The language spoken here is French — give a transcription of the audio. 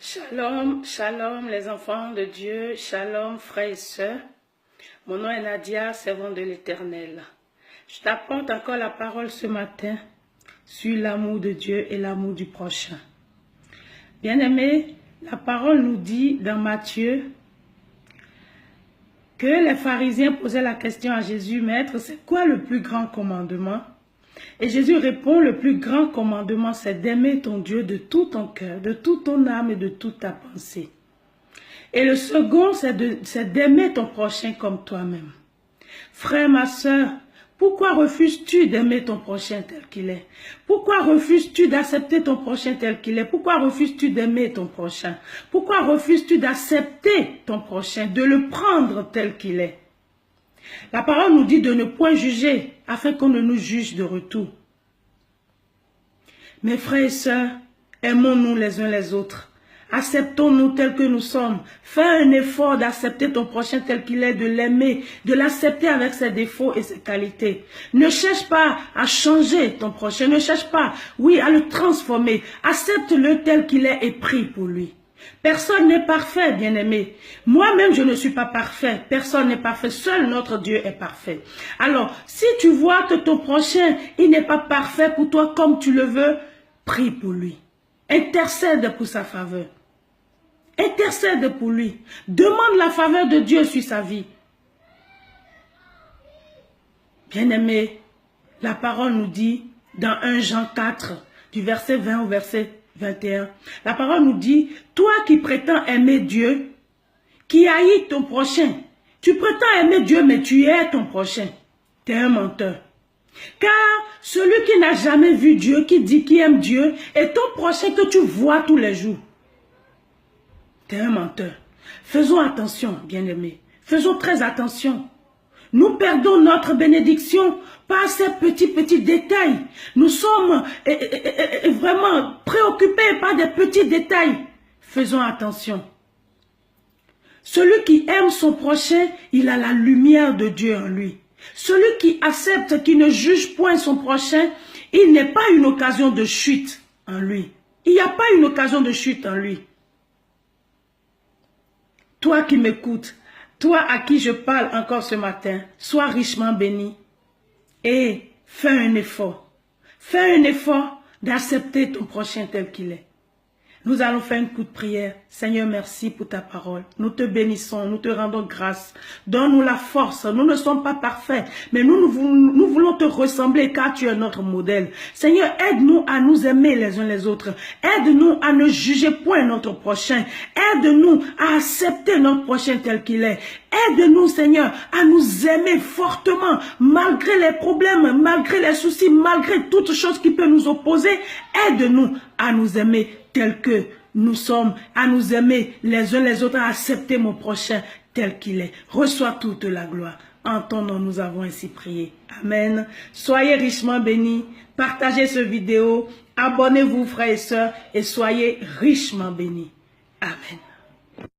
Shalom, shalom les enfants de Dieu, shalom frères et sœurs. Mon nom est Nadia, servante de l'Éternel. Je t'apporte encore la parole ce matin sur l'amour de Dieu et l'amour du prochain. Bien-aimés, la parole nous dit dans Matthieu que les pharisiens posaient la question à Jésus, Maître, c'est quoi le plus grand commandement? Et Jésus répond, le plus grand commandement, c'est d'aimer ton Dieu de tout ton cœur, de toute ton âme et de toute ta pensée. Et le second, c'est d'aimer ton prochain comme toi-même. Frère, ma soeur, pourquoi refuses-tu d'aimer ton prochain tel qu'il est? Pourquoi refuses-tu d'accepter ton prochain tel qu'il est? Pourquoi refuses-tu d'aimer ton prochain? Pourquoi refuses-tu d'accepter ton prochain, de le prendre tel qu'il est? La parole nous dit de ne point juger, afin qu'on ne nous juge de retour. Mes frères et sœurs, aimons-nous les uns les autres. Acceptons-nous tels que nous sommes. Fais un effort d'accepter ton prochain tel qu'il est, de l'aimer, de l'accepter avec ses défauts et ses qualités. Ne cherche pas à changer ton prochain, ne cherche pas, oui, à le transformer. Accepte-le tel qu'il est et prie pour lui. Personne n'est parfait, bien-aimé. Moi-même, je ne suis pas parfait. Personne n'est parfait. Seul notre Dieu est parfait. Alors, si tu vois que ton prochain, il n'est pas parfait pour toi comme tu le veux, prie pour lui. Intercède pour sa faveur. Intercède pour lui. Demande la faveur de Dieu sur sa vie. Bien-aimé, la parole nous dit dans 1 Jean 4, du verset 20 au verset 21, la parole nous dit, toi qui prétends aimer Dieu, qui haïs ton prochain, tu prétends aimer Dieu, mais tu hais ton prochain. Tu es un menteur. Car celui qui n'a jamais vu Dieu, qui dit qu'il aime Dieu, est ton prochain que tu vois tous les jours. Tu es un menteur. Faisons attention, bien-aimés. Faisons très attention. Nous perdons notre bénédiction par ces petits détails. Nous sommes vraiment préoccupés par des petits détails. Faisons attention. Celui qui aime son prochain, il a la lumière de Dieu en lui. Celui qui accepte, qui ne juge point son prochain, il n'est pas une occasion de chute en lui. Il n'y a pas une occasion de chute en lui. Toi qui m'écoutes, toi à qui je parle encore ce matin, sois richement béni et fais un effort. Fais un effort d'accepter ton prochain tel qu'il est. Nous allons faire un coup de prière. Seigneur, merci pour ta parole. Nous te bénissons, nous te rendons grâce. Donne-nous la force. Nous ne sommes pas parfaits, mais nous voulons te ressembler car tu es notre modèle. Seigneur, aide-nous à nous aimer les uns les autres. Aide-nous à ne juger point notre prochain. Aide-nous à accepter notre prochain tel qu'il est. Aide-nous, Seigneur, à nous aimer fortement, malgré les problèmes, malgré les soucis, malgré toutes choses qui peuvent nous opposer. Aide-nous à nous aimer tel que nous sommes, à nous aimer les uns les autres, à accepter mon prochain tel qu'il est. Reçois toute la gloire. En ton nom, nous avons ainsi prié. Amen. Soyez richement bénis. Partagez cette vidéo. Abonnez-vous, frères et sœurs, et soyez richement bénis. Amen.